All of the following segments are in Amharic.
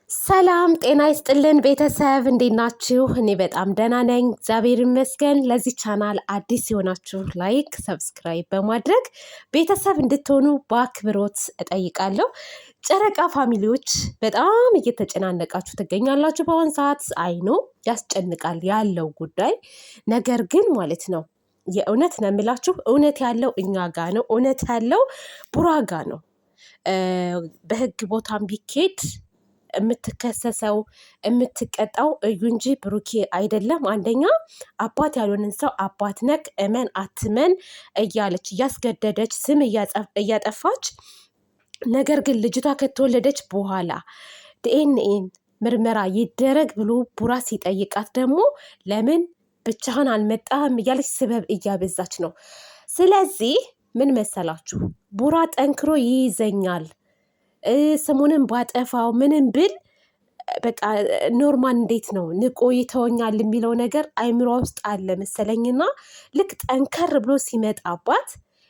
ሰላም ጤና ይስጥልን ቤተሰብ እንዴት ናችሁ? እኔ በጣም ደህና ነኝ፣ እግዚአብሔር ይመስገን። ለዚህ ቻናል አዲስ የሆናችሁ ላይክ፣ ሰብስክራይብ በማድረግ ቤተሰብ እንድትሆኑ በአክብሮት እጠይቃለሁ። ጨረቃ ፋሚሊዎች በጣም እየተጨናነቃችሁ ትገኛላችሁ በአሁን ሰዓት። አይኖ ያስጨንቃል ያለው ጉዳይ፣ ነገር ግን ማለት ነው የእውነት ነው የምላችሁ፣ እውነት ያለው እኛ ጋ ነው። እውነት ያለው ቡራ ጋ ነው። በህግ ቦታም ቢኬድ የምትከሰሰው የምትቀጣው እዩ እንጂ ብሩኬ አይደለም። አንደኛ አባት ያልሆንን ሰው አባት ነክ እመን አትመን እያለች እያስገደደች ስም እያጠፋች፣ ነገር ግን ልጅቷ ከተወለደች በኋላ ዲኤንኤን ምርመራ ይደረግ ብሎ ቡራ ሲጠይቃት ደግሞ ለምን ብቻህን አልመጣህም እያለች ስበብ እያበዛች ነው። ስለዚህ ምን መሰላችሁ፣ ቡራ ጠንክሮ ይይዘኛል፣ ስሙንም ባጠፋው ምንም ብል በቃ ኖርማል እንዴት ነው ንቆ ይተወኛል የሚለው ነገር አይምሮ ውስጥ አለ መሰለኝና ልክ ጠንከር ብሎ ሲመጣባት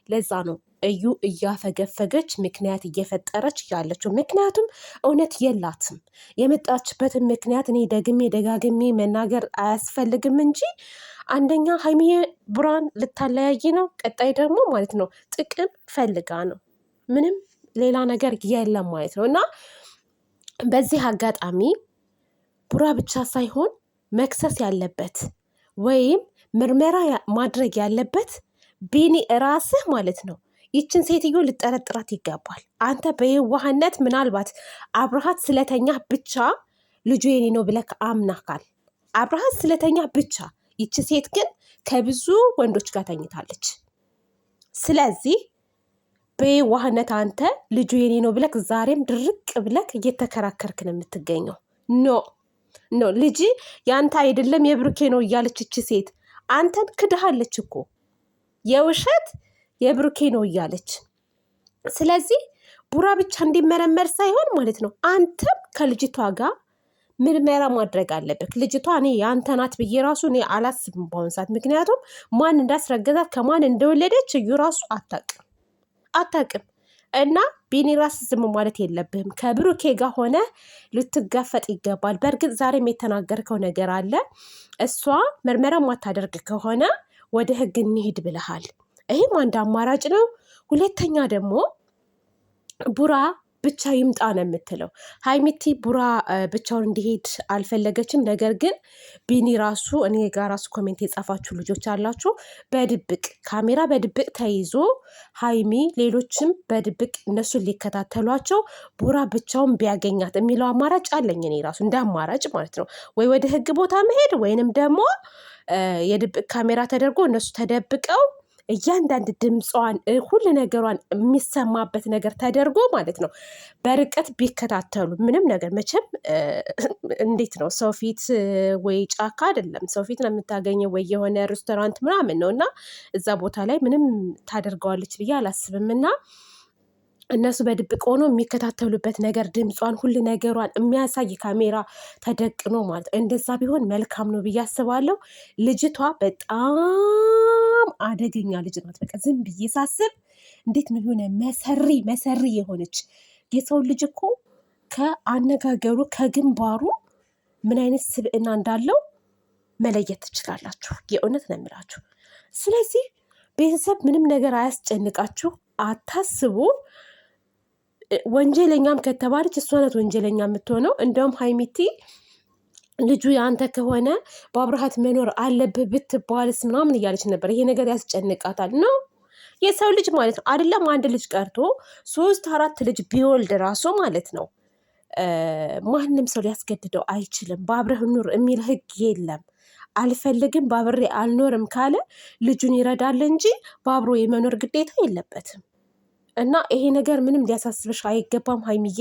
ለዛ ነው እዩ እያፈገፈገች ምክንያት እየፈጠረች ያለችው። ምክንያቱም እውነት የላትም። የመጣችበትን ምክንያት እኔ ደጋግሜ መናገር አያስፈልግም እንጂ አንደኛ ሀይሚዬ ቡራን ልታለያይ ነው፣ ቀጣይ ደግሞ ማለት ነው ጥቅም ፈልጋ ነው። ምንም ሌላ ነገር የለም ማለት ነው። እና በዚህ አጋጣሚ ቡራ ብቻ ሳይሆን መክሰስ ያለበት ወይም ምርመራ ማድረግ ያለበት ቢኒ ራስህ ማለት ነው። ይችን ሴትዮ ልጠረጥራት ይገባል። አንተ በየዋህነት ምናልባት አብርሃት ስለተኛ ብቻ ልጁ የኔ ነው ብለህ አምናካል። አብርሃት ስለተኛ ብቻ። ይቺ ሴት ግን ከብዙ ወንዶች ጋር ተኝታለች። ስለዚህ በየዋህነት አንተ ልጁ የኔ ነው ብለክ ዛሬም ድርቅ ብለክ እየተከራከርክ ነው የምትገኘው። ኖ ልጅ የአንተ አይደለም የብሩኬ ነው እያለች እቺ ሴት አንተን ክድሃለች እኮ የውሸት የብሩኬ ነው እያለች። ስለዚህ ቡራ ብቻ እንዲመረመር ሳይሆን ማለት ነው አንተም ከልጅቷ ጋር ምርመራ ማድረግ አለብህ። ልጅቷ እኔ የአንተ ናት ብዬ ራሱ እኔ አላስብም በአሁኑ ሰዓት። ምክንያቱም ማን እንዳስረገዛት ከማን እንደወለደች እዩ ራሱ አታውቅም። እና ቢኒ ራስ ዝም ማለት የለብህም። ከብሩኬ ጋር ሆነ ልትጋፈጥ ይገባል። በእርግጥ ዛሬም የተናገርከው ነገር አለ። እሷ ምርመራ ማታደርግ ከሆነ ወደ ህግ እንሂድ ብለሃል። ይህም አንድ አማራጭ ነው። ሁለተኛ ደግሞ ቡራ ብቻ ይምጣ ነው የምትለው። ሀይሚቲ ቡራ ብቻውን እንዲሄድ አልፈለገችም። ነገር ግን ቢኒ ራሱ እኔ ጋር ራሱ ኮሜንት የጻፋችሁ ልጆች አላችሁ፣ በድብቅ ካሜራ በድብቅ ተይዞ ሀይሚ ሌሎችም በድብቅ እነሱን ሊከታተሏቸው ቡራ ብቻውን ቢያገኛት የሚለው አማራጭ አለኝ እኔ ራሱ እንደ አማራጭ ማለት ነው። ወይ ወደ ህግ ቦታ መሄድ ወይንም ደግሞ የድብቅ ካሜራ ተደርጎ እነሱ ተደብቀው እያንዳንድ ድምጿን ሁሉ ነገሯን የሚሰማበት ነገር ተደርጎ ማለት ነው በርቀት ቢከታተሉ ምንም ነገር መቼም እንዴት ነው ሰው ፊት ወይ ጫካ አይደለም ሰው ፊት ነው የምታገኘው ወይ የሆነ ሬስቶራንት ምናምን ነው። እና እዛ ቦታ ላይ ምንም ታደርገዋለች ብዬ አላስብም። እና እነሱ በድብቅ ሆኖ የሚከታተሉበት ነገር ድምጿን ሁሉ ነገሯን የሚያሳይ ካሜራ ተደቅኖ ማለት እንደዛ ቢሆን መልካም ነው ብዬ አስባለሁ። ልጅቷ በጣም አደገኛ ልጅ ናት። በቃ ዝም ብዬ ሳስብ እንዴት ነው የሆነ መሰሪ የሆነች የሰው ልጅ እኮ ከአነጋገሩ ከግንባሩ ምን አይነት ስብዕና እንዳለው መለየት ትችላላችሁ። የእውነት ነው የምላችሁ። ስለዚህ ቤተሰብ ምንም ነገር አያስጨንቃችሁ፣ አታስቡ። ወንጀለኛም ከተባለች እሷ ናት ወንጀለኛ የምትሆነው። እንደውም ሀይሚቲ ልጁ የአንተ ከሆነ በአብርሃት መኖር አለብህ ብትባልስ ምናምን እያለች ነበር። ይሄ ነገር ያስጨንቃታል ነው የሰው ልጅ ማለት ነው። አይደለም አንድ ልጅ ቀርቶ 3-4 ልጅ ቢወልድ ራሱ ማለት ነው ማንም ሰው ሊያስገድደው አይችልም። በአብረህ ኑር የሚል ህግ የለም። አልፈልግም በአብሬ አልኖርም ካለ ልጁን ይረዳል እንጂ በአብሮ የመኖር ግዴታ የለበትም። እና ይሄ ነገር ምንም ሊያሳስብሽ አይገባም ሀይሚዬ፣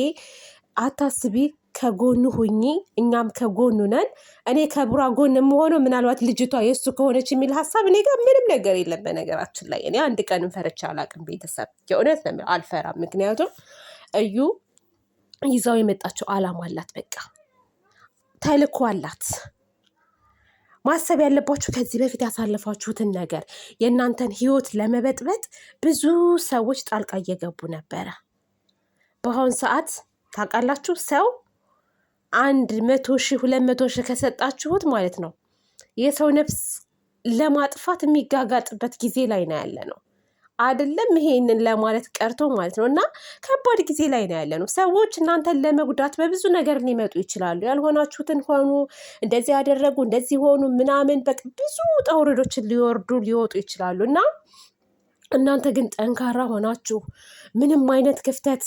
አታስቢ። ከጎኑ ሁኚ፣ እኛም ከጎኑ ነን። እኔ ከቡራ ጎን የምሆነው ምናልባት ልጅቷ የእሱ ከሆነች የሚል ሀሳብ እኔ ጋር ምንም ነገር የለም። በነገራችን ላይ እኔ አንድ ቀን ፈርቼ አላቅም። ቤተሰብ የእውነት ነው አልፈራም። ምክንያቱም እዩ ይዛው የመጣችው አላማ አላት። በቃ ተልኮ አላት። ማሰብ ያለባችሁ ከዚህ በፊት ያሳለፋችሁትን ነገር የእናንተን ህይወት ለመበጥበጥ ብዙ ሰዎች ጣልቃ እየገቡ ነበረ። በአሁን ሰዓት ታውቃላችሁ ሰው 100,000 200,000 ከሰጣችሁት ማለት ነው የሰው ነፍስ ለማጥፋት የሚጋጋጥበት ጊዜ ላይ ነው ያለ ነው። አይደለም ይሄንን ለማለት ቀርቶ ማለት ነው። እና ከባድ ጊዜ ላይ ነው ያለ ነው። ሰዎች እናንተን ለመጉዳት በብዙ ነገር ሊመጡ ይችላሉ። ያልሆናችሁትን ሆኑ፣ እንደዚህ ያደረጉ፣ እንደዚህ ሆኑ ምናምን በቃ ብዙ ውጣ ውረዶችን ሊወጡ ይችላሉ እና እናንተ ግን ጠንካራ ሆናችሁ ምንም አይነት ክፍተት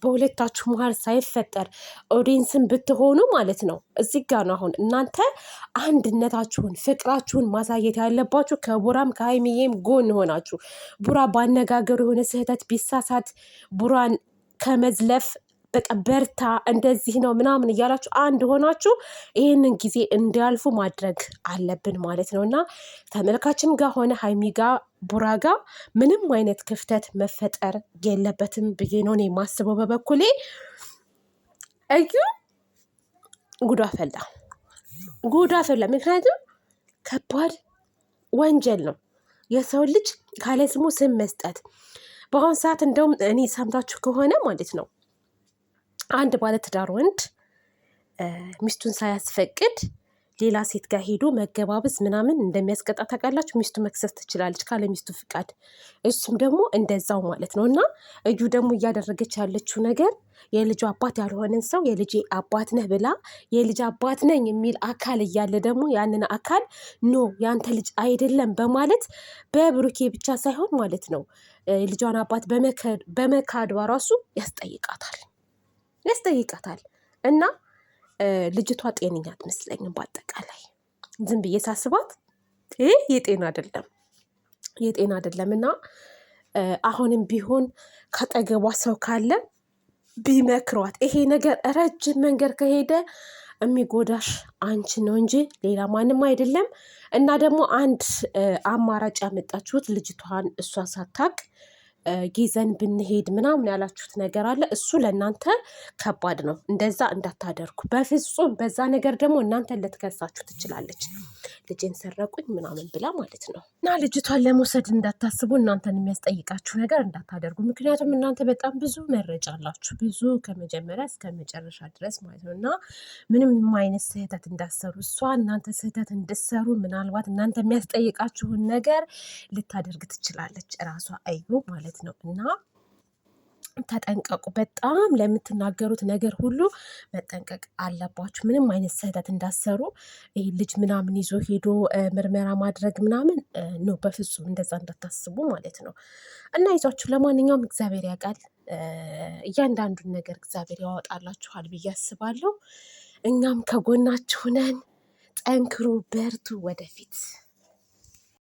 በሁለታችሁ መሀል ሳይፈጠር ኦዲየንስን ብትሆኑ ማለት ነው። እዚህ ጋ ነው አሁን እናንተ አንድነታችሁን ፍቅራችሁን ማሳየት ያለባችሁ። ከቡራም ከሀይሚዬም ጎን ሆናችሁ ቡራ ባነጋገሩ የሆነ ስህተት ቢሳሳት ቡራን ከመዝለፍ በቃ በርታ እንደዚህ ነው ምናምን እያላችሁ አንድ ሆናችሁ ይህንን ጊዜ እንዲያልፉ ማድረግ አለብን ማለት ነው እና ተመልካችም ጋር ሆነ ሀይሚ ጋር ቡራ ጋር ምንም አይነት ክፍተት መፈጠር የለበትም ብዬ ነው የማስበው በበኩሌ። እዩ ጉዳ ፈላ። ምክንያቱም ከባድ ወንጀል ነው የሰው ልጅ ካለ ስሙ ስም መስጠት። በአሁኑ ሰዓት እንደውም እኔ ሰምታችሁ ከሆነ ማለት ነው አንድ ባለትዳር ወንድ ሚስቱን ሳያስፈቅድ ሌላ ሴት ጋር ሄዶ መገባበዝ ምናምን እንደሚያስቀጣ ታውቃላችሁ። ሚስቱ መክሰስ ትችላለች ካለ ሚስቱ ፍቃድ፣ እሱም ደግሞ እንደዛው ማለት ነው። እና እዩ ደግሞ እያደረገች ያለችው ነገር የልጁ አባት ያልሆነን ሰው የልጄ አባት ነህ ብላ የልጅ አባት ነኝ የሚል አካል እያለ ደግሞ ያንን አካል ኖ ያንተ ልጅ አይደለም በማለት በብሩኬ ብቻ ሳይሆን ማለት ነው ልጇን አባት በመካዷ ራሱ ያስጠይቃታል እና ልጅቷ ጤነኛ አትመስለኝም። በአጠቃላይ ዝም ብዬ ሳስባት ይህ የጤና አይደለም እና አሁንም ቢሆን ካጠገቧ ሰው ካለ ቢመክሯት። ይሄ ነገር ረጅም መንገድ ከሄደ የሚጎዳሽ አንቺ ነው እንጂ ሌላ ማንም አይደለም። እና ደግሞ አንድ አማራጭ ያመጣችሁት ልጅቷን እሷ ሳታቅ ጊዘን ብንሄድ ምናምን ያላችሁት ነገር አለ። እሱ ለእናንተ ከባድ ነው። እንደዛ እንዳታደርጉ በፍጹም። በዛ ነገር ደግሞ እናንተን ልትከሳችሁ ትችላለች። ልጄን ሰረቁኝ ምናምን ብላ ማለት ነው። እና ልጅቷን ለመውሰድ እንዳታስቡ፣ እናንተን የሚያስጠይቃችሁ ነገር እንዳታደርጉ። ምክንያቱም እናንተ በጣም ብዙ መረጃ አላችሁ፣ ብዙ ከመጀመሪያ እስከ መጨረሻ ድረስ ማለት ነው። እና ምንም አይነት ስህተት እንዳሰሩ እሷ እናንተ ስህተት እንድሰሩ ምናልባት እናንተ የሚያስጠይቃችሁን ነገር ልታደርግ ትችላለች እራሷ እዩ ማለት ነው። እና ተጠንቀቁ። በጣም ለምትናገሩት ነገር ሁሉ መጠንቀቅ አለባችሁ። ምንም አይነት ስህተት እንዳሰሩ ይህ ልጅ ምናምን ይዞ ሄዶ ምርመራ ማድረግ ምናምን ነው፣ በፍጹም እንደዛ እንዳታስቡ ማለት ነው። እና ይዟችሁ፣ ለማንኛውም እግዚአብሔር ያውቃል። እያንዳንዱን ነገር እግዚአብሔር ያወጣላችኋል ብዬ አስባለሁ። እኛም ከጎናችሁ ነን። ጠንክሩ፣ በርቱ፣ ወደፊት